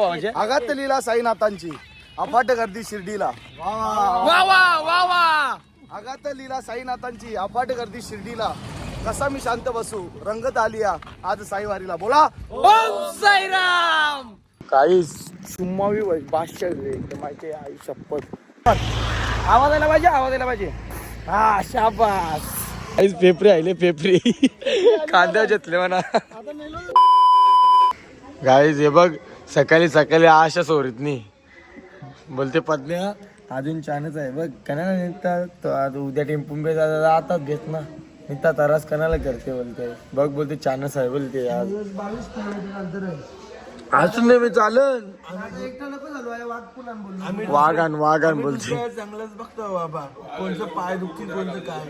आगात लीला साईनाथांची अफाट गर्दी शिर्डीला. वा वा वा वा. आगात लीला साईनाथांची अफाट गर्दी शिर्डीला. कसा मी शांत बसू रंगत आलिया आज साईवारीला. बोला ओम साईराम. काही सुम्मावी भाष्य माहिती आई शपथ. आवाज आला पाहिजे, आवाज आला पाहिजे. हा शाबास. काहीच पेपरे आले पेपरे कांद्या घेतले म्हणा. गाईज हे बघ सकाळी सकाळी आशा सोरीतनी बोलते पत्न्या अजून छानच आहे बघ. कणाला नेतात उद्या टेम्पून आताच घेत ना निघता तरास कणाला करते बोलते. बघ बोलते छानच आहे बोलते आज. अजून नाही मी चालन वाघान वाघान बोलते. चांगलंच बघतो बाबा कोणचं पाय दुखती कोणतं काय.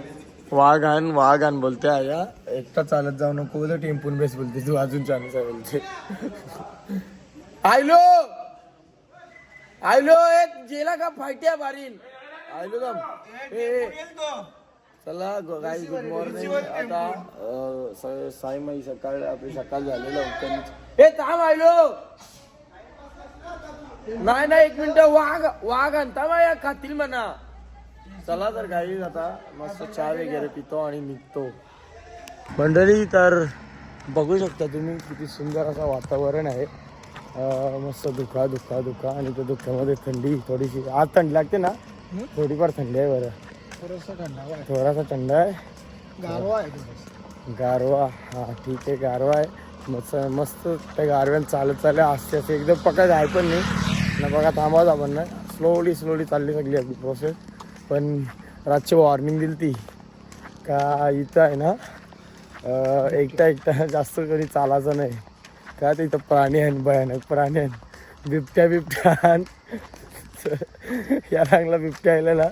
वाघान वाघान बोलते आया एकटा चालत जाऊ नको बोलते. टेम्पून बेस बोलते तू अजून छानच आहे बोलते. आयलो आयलो एक गेला का फायट्या मारीन. आयलो दम चला गाईज गुड मॉर्निंग. आता साईमाई सकाळ आपली सकाळ झालेलं हे थांब आयलो. नाही नाही एक मिनिट. वाघ वाघ आणता माया खातील म्हणा. चला तर गाईज आता मस्त चहा वगैरे पितो आणि निघतो. मंडळी तर बघू शकता तुम्ही किती सुंदर असं वातावरण आहे. मस्त धुका धुका धुका आणि त्या धुक्यामध्ये थंडी थोडीशी. आज थंडी लागते ना थोडीफार थंडी आहे बरं. थोडासा थंड आहे. गारवा आहे गारवा हा ठीक आहे गारवा आहे. मस्त मस्त त्या गारव्यानं चालत चालले असते असे एकदम पकड आहे पण नाही ना. बघा थांबाच आपण ना स्लोली स्लोली चालली सगळी आपली प्रोसेस. पण रातची वॉर्निंग दिली ती का इथं आहे ना एकटा एकटा जास्त कधी चालायचं नाही का. ते इथं प्राणी आहे भयानक प्राणी आहेत. बिबट्या बिबट्या या लागला बिबट्या यायला ना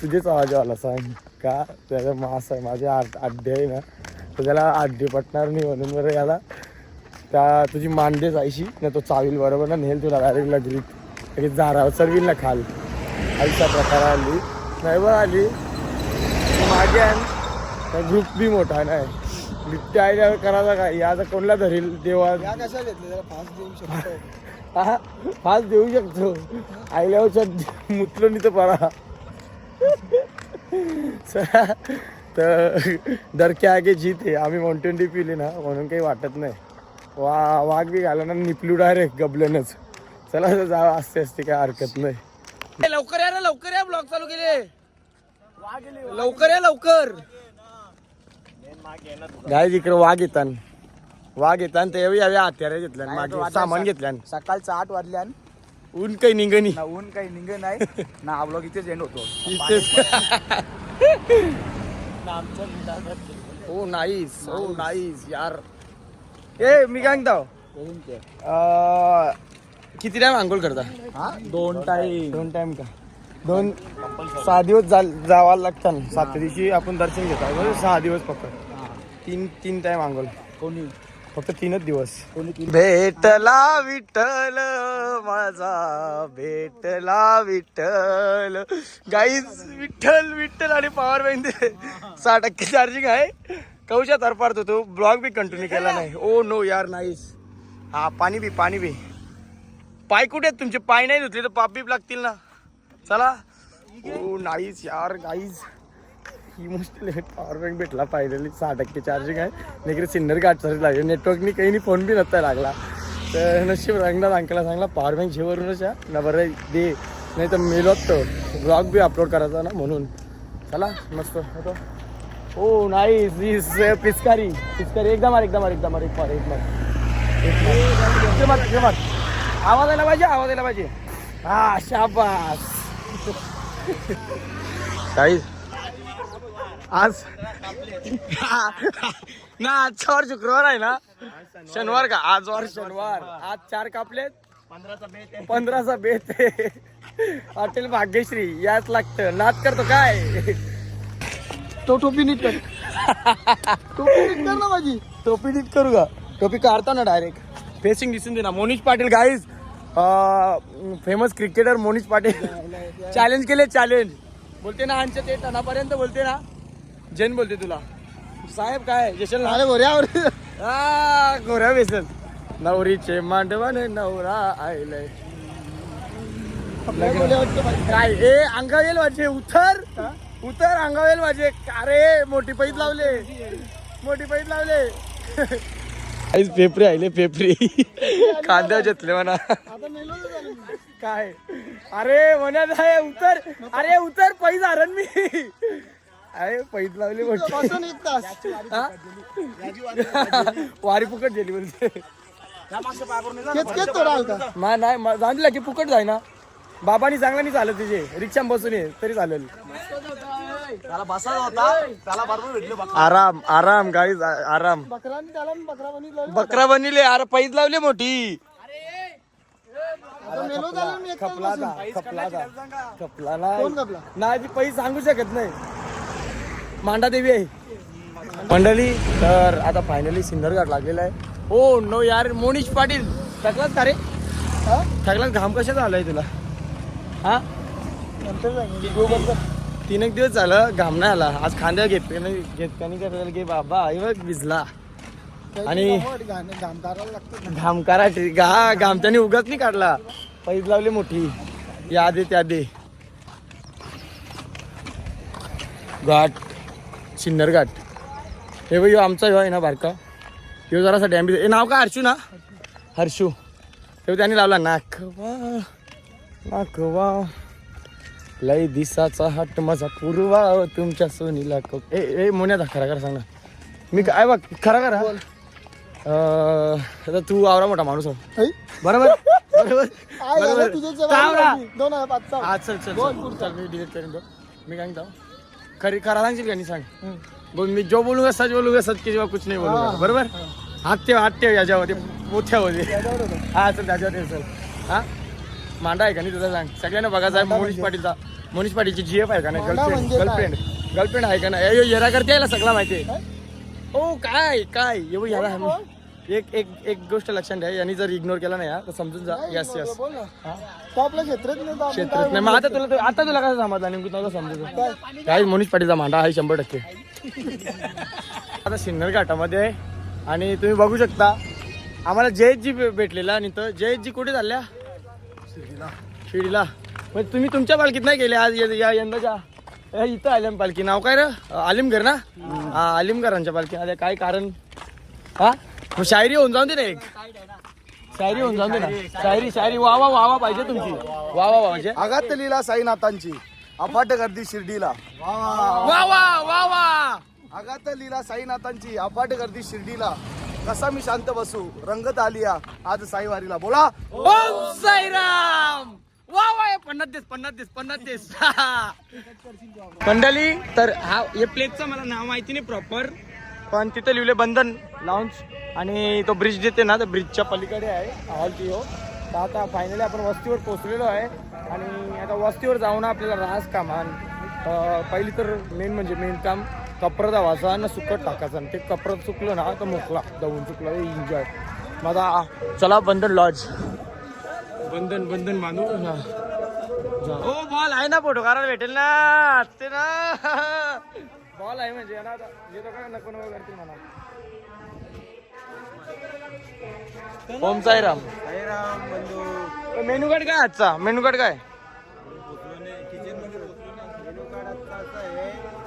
तुझेच आवाज आला सांग का. त्याचा मास आहे माझे आड्डे आहे ना तर त्याला आड्डे पटणार नाही म्हणून बरं याला त्या तुझी मांडे जायची ना तो चावील बरोबर ना नेल तुला डायरेक्ट लगरीत लगेच जारा सरवील ना खाल. आईचा प्रकार आली नाही बरं आली मागे आहे. ग्रुप बी मोठा नाही बिबट्या आईला करायचा काय याचा कोणला धरील देवा. कशा घेतले जरा फास्ट देऊ शकतो. हा फास्ट देऊ शकतो आईल्यावर मुतलो नाही तर परा. तर दरके आगे जीत आहे. आम्ही माउंटेन डी पिली ना म्हणून काही वाटत नाही. वाघ बी घाला ना निपलू डायरेक्ट गबलनच. चला तर जा असते असते काय हरकत नाही. लवकर या ना लवकर या. ब्लॉग चालू केले लवकर या लवकर. गाय इकडे वाघ येतात वाघ येतात ते यावे हत्यारे घेतल्या मागे सामान घेतल्यान. सकाळचं 8 वाजल्यान ऊन काही निघणी ना ऊन काही निघ नाही ना. हा ब्लॉग इथेच एंड होतो. हो नाईस हो नाईस यार. ए मी काय सांगतो किती टाइम आंघोळ करता. 2 टाईम 2 टाइम का 6 दिवस जावा लागतात. 7 दिवशी आपण दर्शन घेतो म्हणजे 6 दिवस फक्त. 3 टाइम आंघोळ कोणी फक्त 3च दिवस. कोणी भेटला विठ्ठल माझा भेटला विठ्ठल. गाईज विठ्ठल विठ्ठल आणि पॉवर बँक 6% चार्जिंग आहे. कौशा तरफारतो तो ब्लॉग बी कंटिन्यू केला नाही. ओ नो यार नाईस. हा पाणी बी पाणी बी. पाय कुठे आहेत तुमचे. पाय नाही धुतले तर पाप बीप लागतील ना. चला ओ नाईस यार गाईज. ही मुश्किल आहे. पॉवर बँक भेटला फायनली. 6% चार्जिंग आहे. नाही सिन्नर गाठसाठी लागले नेटवर्कनी काही नाही. फोन बी नसता लागला तर नशीब रंगनाथ अंकला सांगला पॉवर बँक शेवरूनच या ना बरं दे नाही तर मेलोत तो ब्लॉग बी अपलोड करायचा ना म्हणून. चला मस्त होतो. ओ नाईस दिस पिचकारी पिचकारी एकदम एकदम एकदम आवाज आला पाहिजे, आवाज आला पाहिजे. हा शाबास. काही आज ना आजच्यावर शुक्रवार आहे ना शनिवार का आजवर शनिवार. आज 4 कापलेत 15चा बेत आहे. हॉटेल भाग्यश्री याच लागतं. नाच करतो काय तो टोपी नीट कर. टोपी नीट कर ना माझी. टोपी नीट करू का. टोपी काढता ना डायरेक्ट फेसिंग दिसून दे ना. Monish Patil guys famous cricketer Monish Patil challenge केले. चॅलेंज बोलते ना आमच्या ते टनापर्यंत बोलते ना. जैन बोलते तुला साहेब काय जशन अरे गोऱ्यावर गोऱ्या बेसन नवरीचे मांडवाने नवरा आयलय आपल्या बोले वाटतं बाई. काय ए अंगावेल माझे उतर उतर अंगावेल माझे अरे मोठी पैज लावले मोठी पैज लावले पेपरी आले पेपरी कांद्या घेतले म्हणा आता मेलो तर झालो मी. काय अरे म्हणत आहे उतर अरे उतर पैज आरण मी अरे पैज लावली मोठी बसून 1 तास हा? वारी फुकट गेली बोलते केच तो राहता मा नाही जाणला की फुकट जाय ना बाबानी चांगला नाही चालत तिचे रिक्षा बसून ये तरी चालेल त्याला बसायचा होता त्याला बरोबर भेटले आराम आराम गाईज आराम बकराने त्याला बकरा बनवलं बकरा बनले अरे पैज लावले मोठी आता मेलो झालो मी 1 तास खपला बसून. खपला कोण खपला? नाही ती पैज सांगू शकत नाही मांडा देवी आहे मंडळी तर आता फायनली सिन्नर घाट लागलेला आहे हो नो यार मोनिश पाटील थकलाच का रे हा? थकलाच घाम कशाचा आलाय तुला हा नंतर सांगेन. 3 दिवस झालं घाम नाही आला आज खांद्या घेतकानी करायला की बाबा हे बघ भिजला आणि घाम काढायला लागतं. घाम करा घाम त्याने उगाच नाही काढला पैज लावली मोठी या दे त्या दे घाट सिन्नर घाट हे बघ आमचा ह्यो आहे ना बारका ह्यो जरासा डॅमेज हे नाव का हर्षू ना हर्षू हे त्याने लावला नाखवा नाखवा लय दिसाचा हट माझा पूर्वा तुमच्या सोनीला ए मोन्या खरा खरा सांग ना मी काय बघ खरा खरा आता तू आवरा मोठा माणूस आहे ऐ? बरोबर बरोबर काय झालं बरोबर तुझ्या का जवळ आवरा? आली? 2005 आज चल चल चल मी डिलीट करेन तो मी काय म्हणतो खरी खरा सांगशील का नाही सांग बोल मी जो बोलूंगा सच के जेव्हा कुछ नाही बोलूंगा हाँ. बरोबर हात ठेव याच्यावरती मोठ्यावरती हा चल त्याच्यावर चल हा मांडा आहे का नाही तुझा सांग सगळ्यांना बघायचं आहे मोनिश पाटीलची जीएफ आहे का नाही मांडा म्हणजे गर्लफ्रेंड आहे का नाही येरा करते याला सगळं माहिती आहे हो काय काय येऊ याला एक गोष्ट लक्षात ठेवा यांनी जर इग्नोर केला नाही तर समजून जा यस यस बोल ना तो आपल्या क्षेत्रात नाही तर आपण क्षेत्रात काय नाही मग आता तुला कसं समजलं नेमकं तुला समजून काय मोनिश पाटीलचा मांडा आहे 100% आता सिन्नर घाटामध्ये आहे आणि तुम्ही बघू शकता आम्हाला जयेशजी भेटलेला आणि तर जयेशजी कुठे चालल्या शिर्डीला म्हणजे तुम्ही तुमच्या पालखीत नाही गेले आज या यंदाच्या इथं आल्या पालखी नाव काय रे आलिमगर ना हा आलिमगरांच्या पालखी आल्या काय कारण हा मग शायरी होऊन जाऊन दे ना एक शायरी होऊन जाऊन दे ना शायरी वा वा पाहिजे तुमची वा म्हणजे आगात लीला साईनाथांची अफाट गर्दी शिर्डीला वा आगात लीला साईनाथांची अफाट गर्दी शिर्डीला कसा मी शांत बसू रंगत आलिया आज साईवारीला बोला ओम साईराम वा पन्नास देस मंडळी तर हा हे प्लेसचं मला नाव माहिती नाही प्रॉपर पण तिथे लिहिले बंधन लॉन्च आणि तो ब्रिज देते ना तर ब्रिजच्या पलीकडे आहे हॉलची हो तर आता फायनली आपण वस्तीवर पोहोचलेलो आहे आणि आता वस्तीवर जाऊन आपल्याला रास कामान पहिली तर मेन काम कपडा धावायचा आणि सुकट टाकायचा आणि ते कपडा चुकलं ना तर मोकळा जाऊन चुकला एन्जॉय मग आता चला बंधन लॉज बंधन मानू ओ बॉल आहे ना फोटो काढायला भेटेल ना ते ना बॉल आहे म्हणजे ना आता येतो काय नको करतील म्हणा ओम साईराम मेनू कार्ड काय आजचा मेनू कार्ड काय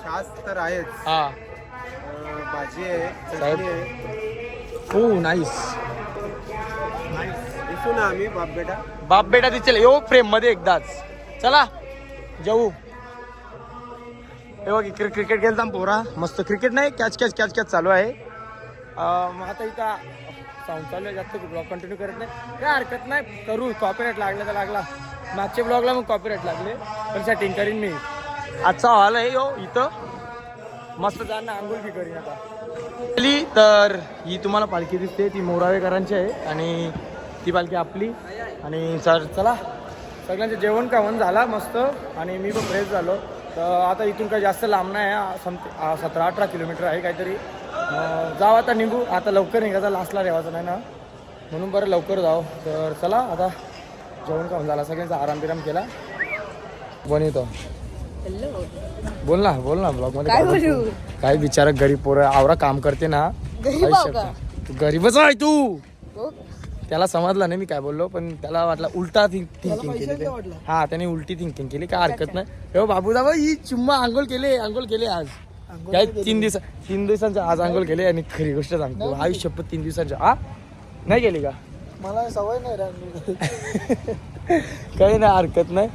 छास तर आहेच हा भाजी आहे साहेब. चटणी आहे हो नाईस दिसू ना आम्ही बाप बेटा दिसेल येऊ फ्रेम मध्ये एकदाच चला जाऊ हे बघ क्रिकेट खेळता पोरा मस्त क्रिकेट नाही कॅच चालू आहे मग आता इथं साऊंड चालू आहे जास्त ब्लॉग कंटिन्यू करत नाही काय हरकत नाही करू कॉपीराईट लागला तर लागला मागच्या ब्लॉगला मग कॉपीराईट लागले पण सेटिंग करीन मी आजचा हॉल आहे हो इथं मस्त जाणं आंघोळ बी करीन आता तर ही तुम्हाला पालखी दिसते ती मोरावेकरांची आहे आणि ती पालखी आपली आणि चला सगळ्यांचं जेवण खावण झाला मस्त आणि मी पण फ्रेश झालो तर आता इथून काही जास्त लांब नाही आहे 17-18 किलोमीटर आहे काहीतरी जाऊ आता निघू आता लवकर निघायचा लास्टला रेवायचं नाही ना म्हणून बरं लवकर जाऊ तर चला आता जेवण खाऊन झाला सगळ्यांचा आराम केला बनवतो बोल ना ब्लॉग मध्ये काय बिचारा गरीब पोरं आवरा काम करते ना तू गरीबच आहे तू त्याला समजलं नाही मी काय बोललो, पण त्याला वाटलं उलटा थिंकिंग केली ते. हा त्याने उलटी थिंकिंग केली, काय हरकत नाही. हो बाबू दाबा ही चुम्मा आंघोळ केले आज काय 3 दिवसांच्या आज आंघोळ केले. आणि खरी गोष्ट सांगतो आयुष्यभर 3 दिवसांच्या हा नाही केली का? मला सवय नाही काही नाही हरकत नाही.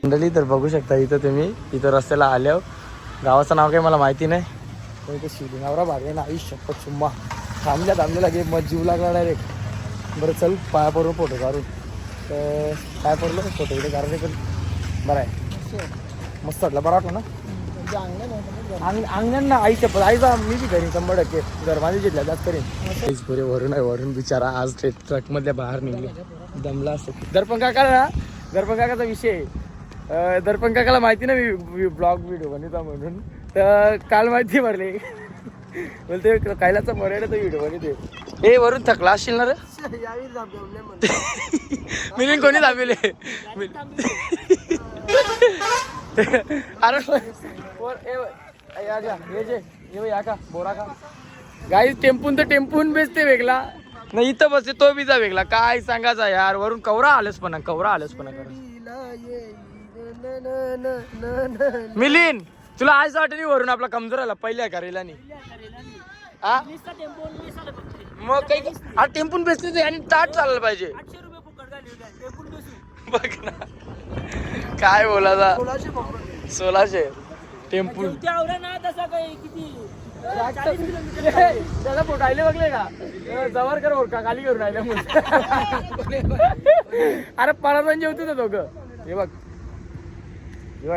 मंडळी तर बघू शकता इथं तुम्ही, इथं रस्त्याला आल्यावर गावाचं नाव काही मला माहिती नाही, पण इथं शिवली नवरा भारी ना आयुष्य चुम्मा थांबल्या लागे मग जीव लागला डायरेक्ट. बरं चल पाया पडून फोटो काढून. तर पाया पडलो फोटो इथे काढले, पण बरं आहे मस्त वाटलं. बरं वाटलं ना अंगण ना आईच्या आईचा मी बी घरी 100% घर माझी जिल्ह्या जास्त करेन. पुरे वरून आहे, वरून बिचारा आज ते ट्रकमधल्या बाहेर निघले दमला असतो. दर्पण काकाचा विषय आहे. दर्पण काकाला माहिती ना मी ब्लॉग व्हिडिओ बनवता म्हणून, तर काल माहिती भरले बोलते कायलाचा मराठा तर व्हिडिओ बनवते. हे वरून थकला असशील ना रे मी कोणी दाबले अरे या का बोरा का गाई टेम्पून तर टेम्पून बेचते वेगळा नाही, इथं बसते तो बिजा वेगळा. काय सांगायचा यार, वरून कवरा आलसपणा कर मिलिन. तुला आज वाटत नाही वरून आपला कमजोर आला पहिल्या करेला नाही मग काही टेम्पून बेचते ते आणि ताट चाललं पाहिजे. बघ ना काय बोलायचा 1600 टेम्पू त्याला फोटायले बघले का जवळ कर ओळखा खाली करून राहिले अरे पराजन जेवतो तो दोघं. हे बघ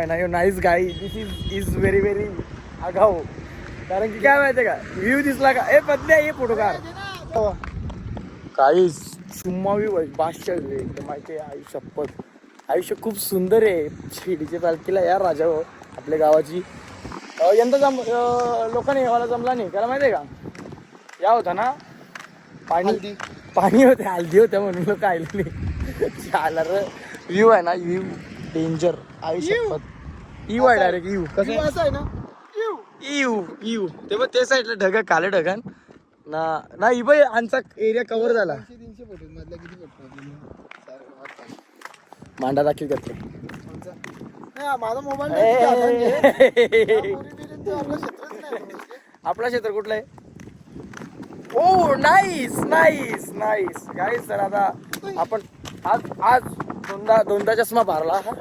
ना नाईस गाई. दिस इज व्हेरी व्हेरी आगाऊ. कारण की काय माहितीये का व्ह्यू दिसला का ए बदल्या हे फोटो काढ काही चुम्मा व्ह्यू बादशाह एकदम माहिती आहे. आयुष्य खूप सुंदर आहे. शिर्डीच्या पालखीला यार राजा हो आपल्या गावाची यंदा लोकांनी हेवाला जमला नाही. त्याला माहितीये का या होता ना पाणी होते हल्दी होत्या म्हणून लोक आले नाही. चाला र व्ह्यू आहे ना व्ह्यू डेंजर. आयुष्यपत यू आहे डायरेक्ट यू कसं असं आहे ना यू ते बघ ते साईडला ढग काले ढगान ना इब आमचा एरिया कव्हर झाला. 300 फोटो मधला किती फोटो मांडा दाखल करते माझा मोबाईल आपलं क्षेत्र कुठलं आहे. ओ नाईस नाईस नाईस गाईस. तर आता आपण आज दोनदा चष्मा पारला हा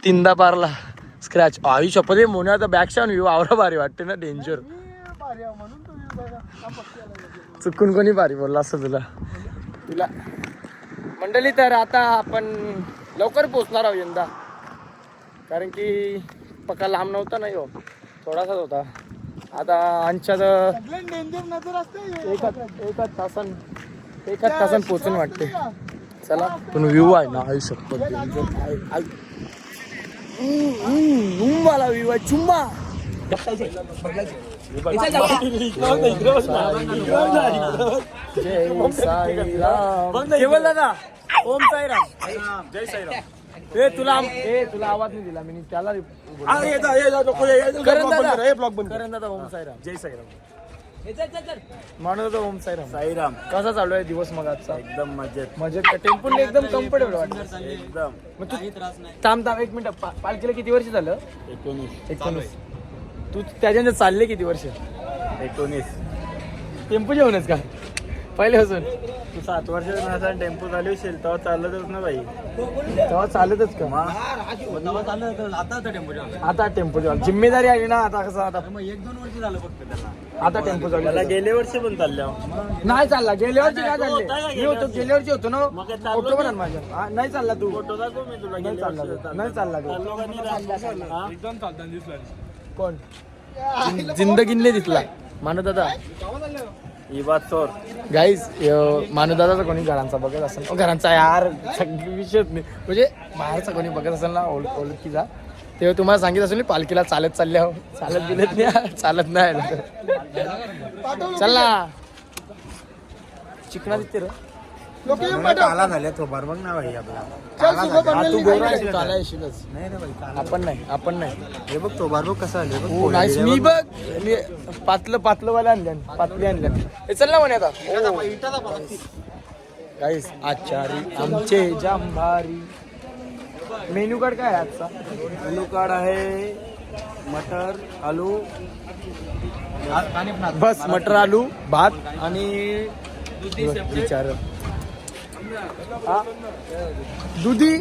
3दा पारला स्क्रॅच. आयुष्यपत मोन्या आता बॅक शॉन व्ह्यू आवरा भारी वाटते ना डेंजर. चुकून कोणी भारी बोलला असं तुला मंडळी. तर आता आपण लवकर पोचणार आहोत यंदा, कारण की पक्का लांब नव्हता नाही हो थोडासाच होता. आता आमच्या एकाच तासान पोचून वाटते. चला पण व्ह्यू आहे ना आयुष्यपत मला व्ह्यू आहे चुम्मा. जय साईराम केवल दादा. ओम साईराम जय साईराम. तुला आवाज नाही दिला मी त्याला. करण दादा ओम साईराम जय साईराम म्हणून ओम साईराम. कसा चालू आहे दिवस मग आजचा? एकदम मजेत टेम्पल एकदम कम्फर्टेबल वाटत एकदम. मग तू थांब 1 मिनिट. पालखीला किती वर्ष झालं? 19. तू त्याच्यानंतर चालले किती वर्ष? 19. टेम्पो जेवणच का पहिल्यापासून? तू 7 वर्ष टेम्पो चालू असेल तेव्हा चालतच ना बाई. तेव्हा चालतच का? आता टेम्पो जेवण जिम्मेदारी आली ना आता. कसं आता 1-2 वर्ष झालं फक्त त्याला. आता टेम्पो चालू गेले वर्ष पण चालल्या नाही चालला. गेल्या वर्षी काय चालले मी होतो गेल्या वर्षी होतो ना फोटो पण माझ्या. नाही चालला तू फोटो दाखव मी तुला. नाही चालला कोण जिंदगीने दिसला मानत दादा. ही बात सोड गाईज. मानुदादाचा कोणी घरांचा बघत असेल घरांचा यार विषयच नाही म्हणजे बाहेरचा कोणी बघत असेल ना ओळखीचा तेव्हा तुम्हाला सांगितलं असेल पालखीला चालत चालल्या चालत दिलेत नाही चालत नाही चल ना चिकना दिसते रे काला झाल्या तो बरोबर ना भाई आपला तू गोरा काला येशीलच आपण नाही हे बघ तो बरोबर कसा आले हो नाहीस मी बघ मी पातलं वाला आणल्या पातली आणल्या हे चल ना म्हणे आता गाईस आचारी आमचे जांभारी. मेन्यू कार्ड काय आहे आजचा? मेन्यू कार्ड आहे मटर आलू बस मटर आलू भात आणि विचार दुधी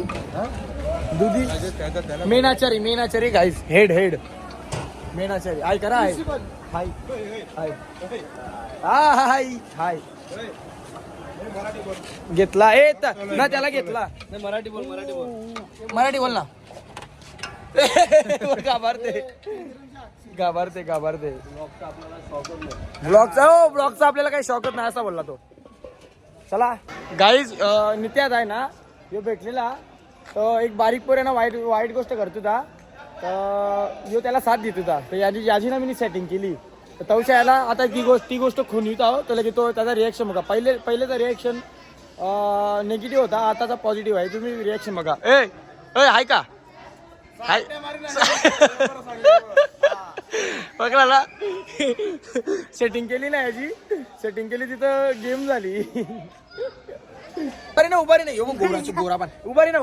मेनाचारी गाईस हेड मेनाचारी हाय करा हाय हाय घेतला ना त्याला घेतला मराठी बोल ना घाबरते ब्लॉगचा आपल्याला काही शॉकच नाही असा बोलला तो. चला गाईज नित्यात आहे ना यो भेटलेला तर एक बारीक पोर आहे ना वाईट गोष्ट करत होता तर यो त्याला साथ देत होता तर याची ना मी सेटिंग केली तर तवशा याला आता ती गोष्ट खुनवित आहो तर लगे तो त्याचा रिॲक्शन बघा पहिलेचा रिॲक्शन निगेटिव्ह होता आताचा पॉझिटिव्ह आहे तुम्ही रिॲक्शन बघा. ए हाय का हाय बघला ना सेटिंग केली ना याची सेटिंग केली तिथं गेम झाली. उभारी नाही गोरा पण उभारी ना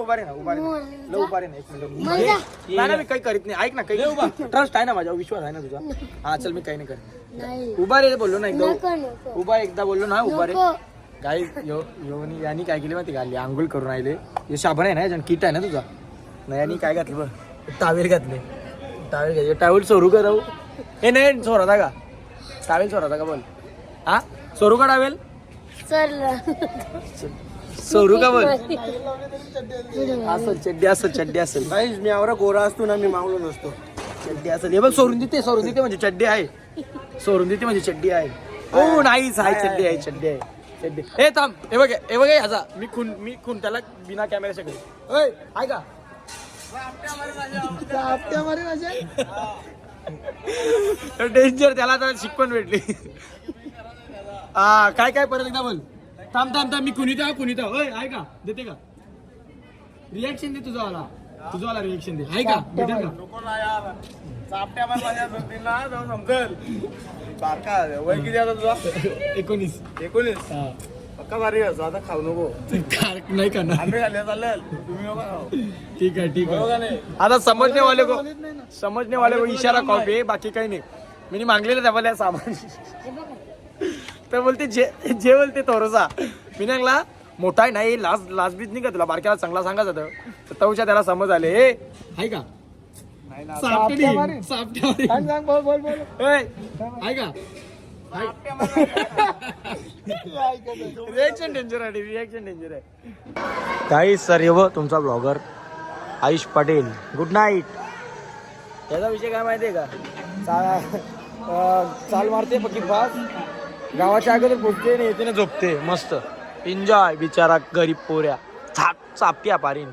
एक मिनिट ना मी काही करीत नाही ऐक ना काही ट्रस्ट आहे ना माझ्यावर विश्वास आहे ना तुझा हा चल मी काही नाही करत उभारी बोललो ना एकदा बोललो ना उभारी काही यांनी काय केली माहिती घालली आंघोळ करून राहिले हे साबण आहे ना किट आहे ना तुझा नाही यांनी काय घातलं बघ टावेल घातले टावेल सोरू का राहू हे नाही सोराचा का टावेल सोराचा का बोल हा सोरू का टावेल सोरू का बोल असेल चड्डी असेल मी आवरा गोरा असतो ना मी मागलो नसतो चड्डी असेल हे बघ सोडून देते म्हणजे चड्डी आहे चड्डी आहे हो नाहीच आहे चड्डी आहे हे थांब हे बघ ह्याचा मी खून त्याला बिना कॅमेरा शकत आहे का डेंजर त्याला आता शिकवण भेटली हा काय परत एकदा बोल थांब मी कुणीता आहे का देते का रिॲक्शन दे तुझावाला रिॲक्शन दे आहे का भेटेल का वय किती आता तुझा 19 पक्का भारी आता खाऊ नको नाही करणार आम्ही खाल्ले चालेल तुम्ही ठीक आहे आता समजने वाले को इशारा कॉपी आहे बाकी काही नाही मी मागलेलं त्याला सामान तर बोलते जे बोलते थोडसा मी लागला मोठा आहे नाही लाज बीज नाही का तुला बारक्याला चांगला सांगायचं तर तवच्या त्याला समज आले हे आहे का रिॲक्शन डेंजर आहे काही सर ये तुमचा blogger Ayush Patel good night याचा विषय काय माहितीये का चाल मारते पक्की फास गावाच्या अगोदर पोचते आणि येते ना झोपते मस्त एन्जॉय बिचारा गरीब पोऱ्या चापट्या पारीन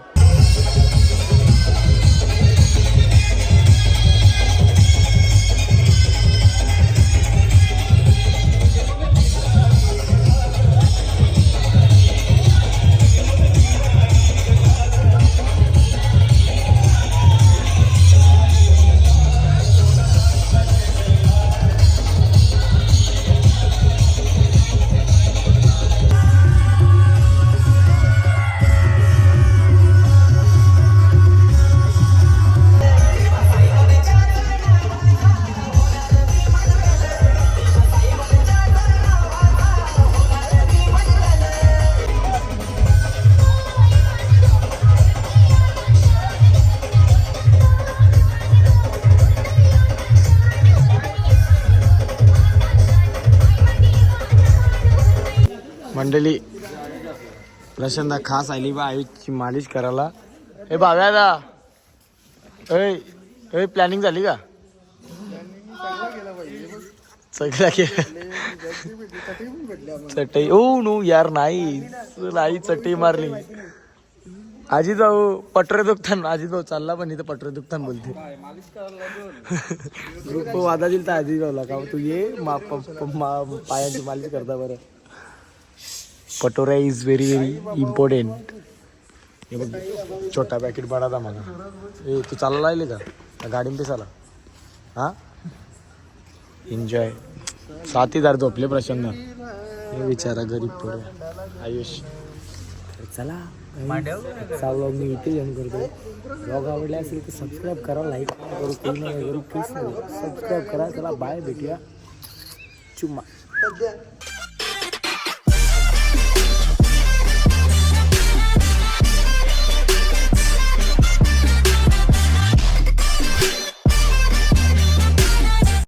मंडळी प्रशांत खास आली बा आयुषची मालिश करायला हे बाव्यादा प्लॅनिंग झाली का सगळा चटई ओ नो यार नाही नाही चटई मारली. आजी जाऊ पटरे दुखतान आजी जाऊ चालला पण इथं पटरे दुखतान बोलते. ग्रुप वादा दिल तर आजी जाऊला का तू ये पायांची मालिश करता बरं. पटोरा इज व्हेरी व्हेरी इम्पॉर्टंट. हे बघ छोटा पॅकेट बडा था मला. ए तू चालला राहिले का गाडीन पे चाला. हा एन्जॉय. 7,000 झोपले प्रसन्न. हे विचारा गरीब पोरं आयुष. चला व्लॉग मी इथे एंड करतो. व्लॉग आवडला असेल तर सबस्क्राईब करा, लाईक करू, सबस्क्राईब करा. चला बाय, भेटूया. चुम्मा.